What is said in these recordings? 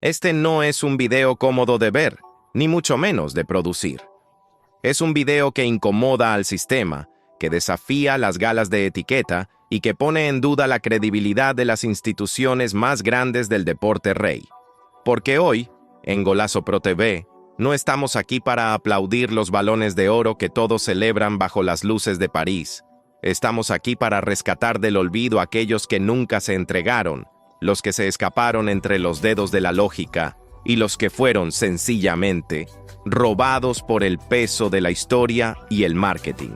Este no es un video cómodo de ver, ni mucho menos de producir. Es un video que incomoda al sistema, que desafía las galas de etiqueta y que pone en duda la credibilidad de las instituciones más grandes del deporte rey. Porque hoy, en Golazo Pro TV, no estamos aquí para aplaudir los balones de oro que todos celebran bajo las luces de París. Estamos aquí para rescatar del olvido a aquellos que nunca se entregaron, los que se escaparon entre los dedos de la lógica y los que fueron sencillamente robados por el peso de la historia y el marketing.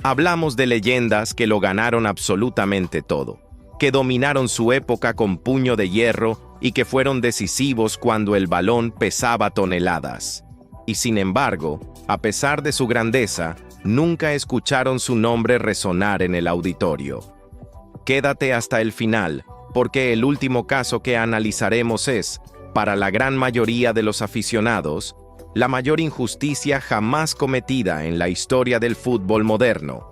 Hablamos de leyendas que lo ganaron absolutamente todo, que dominaron su época con puño de hierro y que fueron decisivos cuando el balón pesaba toneladas. Y sin embargo, a pesar de su grandeza, nunca escucharon su nombre resonar en el auditorio. Quédate hasta el final, porque el último caso que analizaremos es, para la gran mayoría de los aficionados, la mayor injusticia jamás cometida en la historia del fútbol moderno.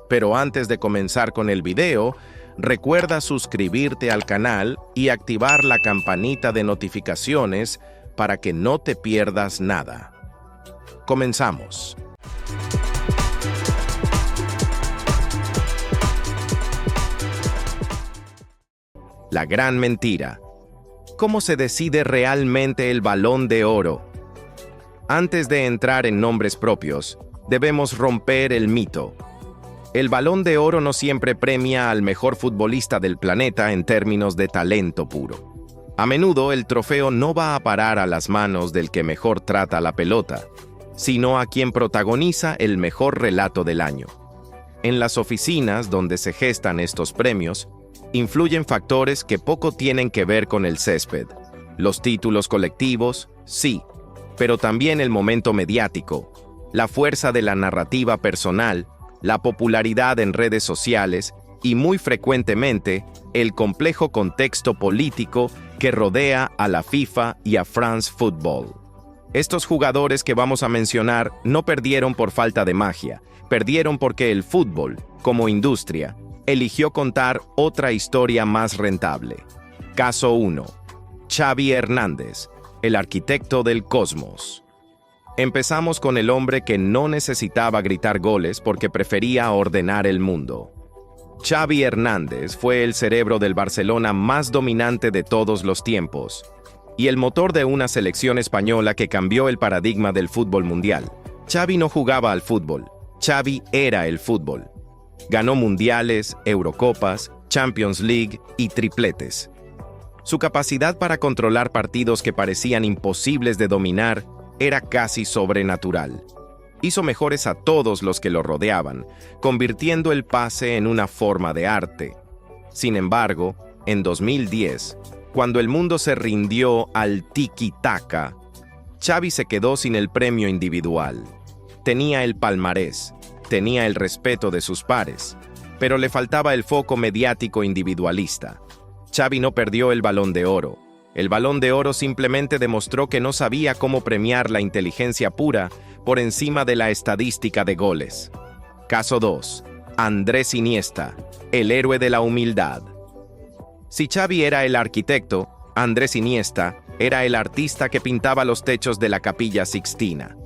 Pero antes de comenzar con el video, recuerda suscribirte al canal y activar la campanita de notificaciones para que no te pierdas nada. Comenzamos. La gran mentira. ¿Cómo se decide realmente el Balón de Oro? Antes de entrar en nombres propios, debemos romper el mito. El Balón de Oro no siempre premia al mejor futbolista del planeta en términos de talento puro. A menudo el trofeo no va a parar a las manos del que mejor trata la pelota, sino a quien protagoniza el mejor relato del año. En las oficinas donde se gestan estos premios, influyen factores que poco tienen que ver con el césped. Los títulos colectivos, sí, pero también el momento mediático, la fuerza de la narrativa personal, la popularidad en redes sociales y muy frecuentemente el complejo contexto político que rodea a la FIFA y a France Football. Estos jugadores que vamos a mencionar no perdieron por falta de magia, perdieron porque el fútbol, como industria, eligió contar otra historia más rentable. Caso 1. Xavi Hernández, el arquitecto del cosmos. Empezamos con el hombre que no necesitaba gritar goles porque prefería ordenar el mundo. Xavi Hernández fue el cerebro del Barcelona más dominante de todos los tiempos y el motor de una selección española que cambió el paradigma del fútbol mundial. Xavi no jugaba al fútbol, Xavi era el fútbol. Ganó mundiales, Eurocopas, Champions League y tripletes. Su capacidad para controlar partidos que parecían imposibles de dominar era casi sobrenatural. Hizo mejores a todos los que lo rodeaban, convirtiendo el pase en una forma de arte. Sin embargo, en 2010, cuando el mundo se rindió al tiki-taka, Xavi se quedó sin el premio individual. Tenía el palmarés, tenía el respeto de sus pares, pero le faltaba el foco mediático individualista. Xavi no perdió el Balón de Oro. El Balón de Oro simplemente demostró que no sabía cómo premiar la inteligencia pura por encima de la estadística de goles. Caso 2. Andrés Iniesta, el héroe de la humildad. Si Xavi era el arquitecto, Andrés Iniesta era el artista que pintaba los techos de la Capilla Sixtina.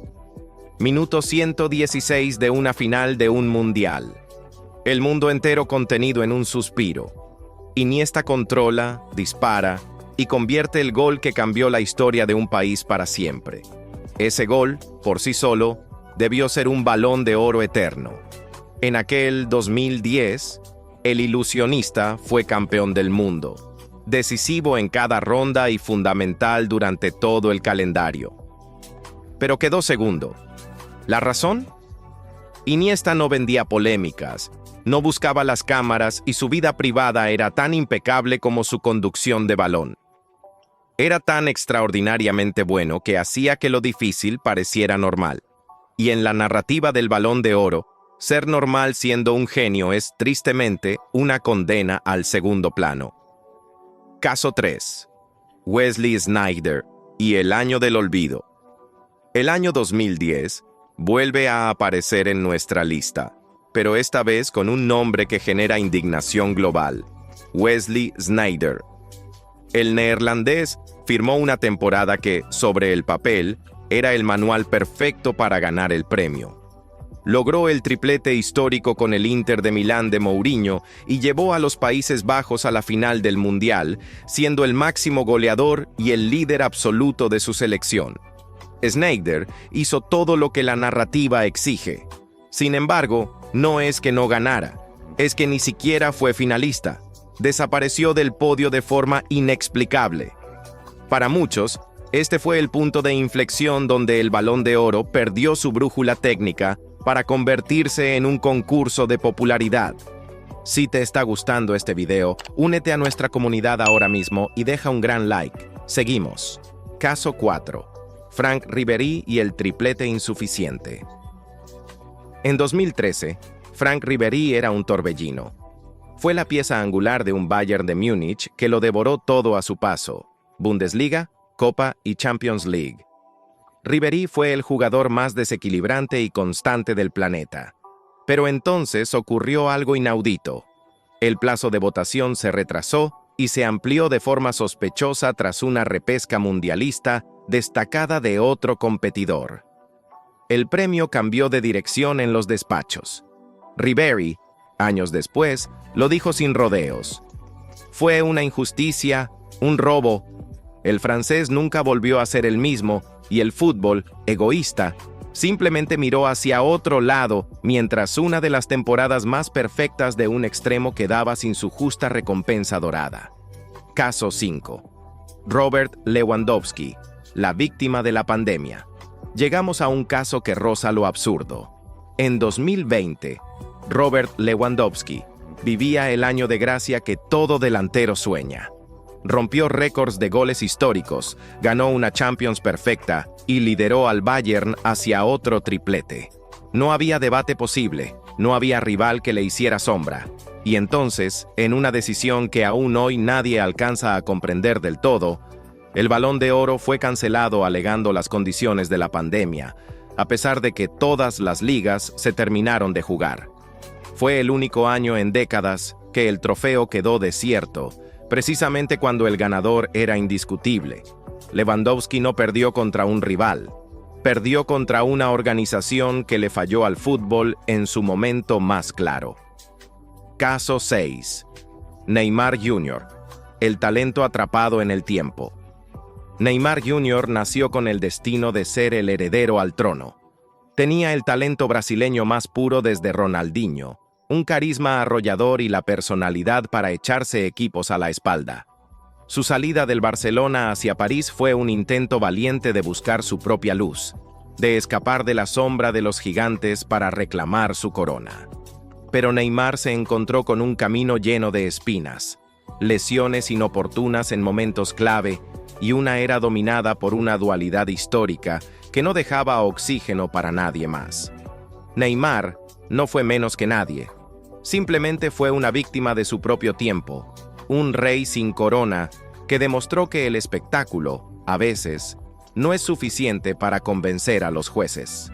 Minuto 116 de una final de un mundial. El mundo entero contenido en un suspiro. Iniesta controla, dispara y convierte el gol que cambió la historia de un país para siempre. Ese gol, por sí solo, debió ser un Balón de Oro eterno. En aquel 2010, el ilusionista fue campeón del mundo, decisivo en cada ronda y fundamental durante todo el calendario. Pero quedó segundo. ¿La razón? Iniesta no vendía polémicas, no buscaba las cámaras y su vida privada era tan impecable como su conducción de balón. Era tan extraordinariamente bueno que hacía que lo difícil pareciera normal. Y en la narrativa del Balón de Oro, ser normal siendo un genio es tristemente una condena al segundo plano. Caso 3. Wesley Sneijder y el año del olvido. El año 2010 vuelve a aparecer en nuestra lista, pero esta vez con un nombre que genera indignación global: Wesley Sneijder. El neerlandés firmó una temporada que, sobre el papel, era el manual perfecto para ganar el premio. Logró el triplete histórico con el Inter de Milán de Mourinho y llevó a los Países Bajos a la final del Mundial, siendo el máximo goleador y el líder absoluto de su selección. Sneijder hizo todo lo que la narrativa exige. Sin embargo, no es que no ganara, es que ni siquiera fue finalista. Desapareció del podio de forma inexplicable. Para muchos, este fue el punto de inflexión donde el Balón de Oro perdió su brújula técnica para convertirse en un concurso de popularidad. Si te está gustando este video, únete a nuestra comunidad ahora mismo y deja un gran like. Seguimos. Caso 4. Franck Ribéry y el triplete insuficiente. En 2013, Franck Ribéry era un torbellino. Fue la pieza angular de un Bayern de Múnich que lo devoró todo a su paso: Bundesliga, Copa y Champions League. Ribéry fue el jugador más desequilibrante y constante del planeta. Pero entonces ocurrió algo inaudito. El plazo de votación se retrasó y se amplió de forma sospechosa tras una repesca mundialista destacada de otro competidor. El premio cambió de dirección en los despachos. Ribéry, años después, lo dijo sin rodeos. Fue una injusticia, un robo. El francés nunca volvió a ser el mismo y el fútbol, egoísta, simplemente miró hacia otro lado mientras una de las temporadas más perfectas de un extremo quedaba sin su justa recompensa dorada. Caso 5. Robert Lewandowski, la víctima de la pandemia. Llegamos a un caso que roza lo absurdo. En 2020, Robert Lewandowski vivía el año de gracia que todo delantero sueña. Rompió récords de goles históricos, ganó una Champions perfecta y lideró al Bayern hacia otro triplete. No había debate posible, no había rival que le hiciera sombra. Y entonces, en una decisión que aún hoy nadie alcanza a comprender del todo, el Balón de Oro fue cancelado alegando las condiciones de la pandemia, a pesar de que todas las ligas se terminaron de jugar. Fue el único año en décadas que el trofeo quedó desierto, precisamente cuando el ganador era indiscutible. Lewandowski no perdió contra un rival, perdió contra una organización que le falló al fútbol en su momento más claro. Caso 6. Neymar Jr., el talento atrapado en el tiempo. Neymar Jr. nació con el destino de ser el heredero al trono. Tenía el talento brasileño más puro desde Ronaldinho, un carisma arrollador y la personalidad para echarse equipos a la espalda. Su salida del Barcelona hacia París fue un intento valiente de buscar su propia luz, de escapar de la sombra de los gigantes para reclamar su corona. Pero Neymar se encontró con un camino lleno de espinas, lesiones inoportunas en momentos clave y una era dominada por una dualidad histórica que no dejaba oxígeno para nadie más. Neymar no fue menos que nadie. Simplemente fue una víctima de su propio tiempo, un rey sin corona que demostró que el espectáculo, a veces, no es suficiente para convencer a los jueces.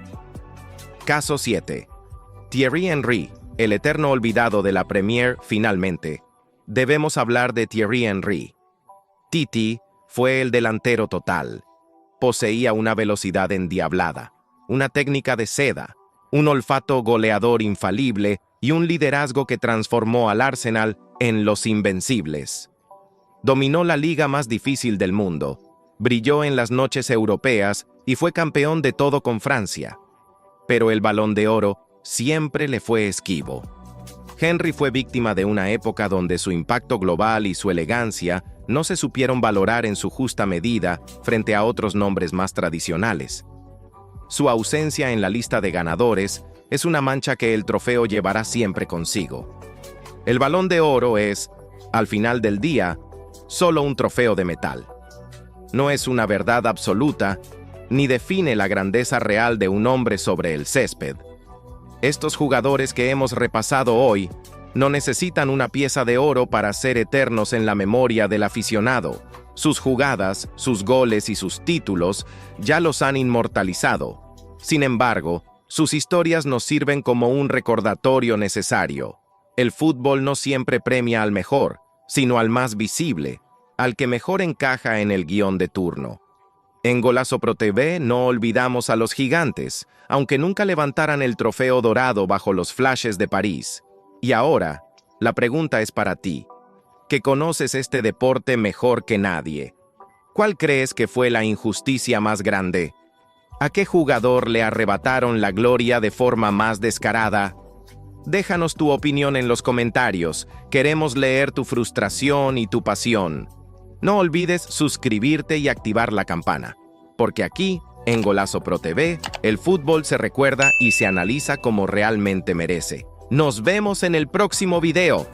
Caso 7. Thierry Henry, el eterno olvidado de la Premier. Finalmente, debemos hablar de Thierry Henry. Titi fue el delantero total. Poseía una velocidad endiablada, una técnica de seda, un olfato goleador infalible y un liderazgo que transformó al Arsenal en los invencibles. Dominó la liga más difícil del mundo, brilló en las noches europeas y fue campeón de todo con Francia. Pero el Balón de Oro siempre le fue esquivo. Henry fue víctima de una época donde su impacto global y su elegancia no se supieron valorar en su justa medida frente a otros nombres más tradicionales. Su ausencia en la lista de ganadores es una mancha que el trofeo llevará siempre consigo. El Balón de Oro es, al final del día, solo un trofeo de metal. No es una verdad absoluta, ni define la grandeza real de un hombre sobre el césped. Estos jugadores que hemos repasado hoy no necesitan una pieza de oro para ser eternos en la memoria del aficionado. Sus jugadas, sus goles y sus títulos ya los han inmortalizado. Sin embargo, sus historias nos sirven como un recordatorio necesario. El fútbol no siempre premia al mejor, sino al más visible, al que mejor encaja en el guión de turno. En Golazo Pro TV no olvidamos a los gigantes, aunque nunca levantaran el trofeo dorado bajo los flashes de París. Y ahora, la pregunta es para ti, que conoces este deporte mejor que nadie. ¿Cuál crees que fue la injusticia más grande? ¿A qué jugador le arrebataron la gloria de forma más descarada? Déjanos tu opinión en los comentarios. Queremos leer tu frustración y tu pasión. No olvides suscribirte y activar la campana, porque aquí, en Golazo Pro TV, el fútbol se recuerda y se analiza como realmente merece. Nos vemos en el próximo video.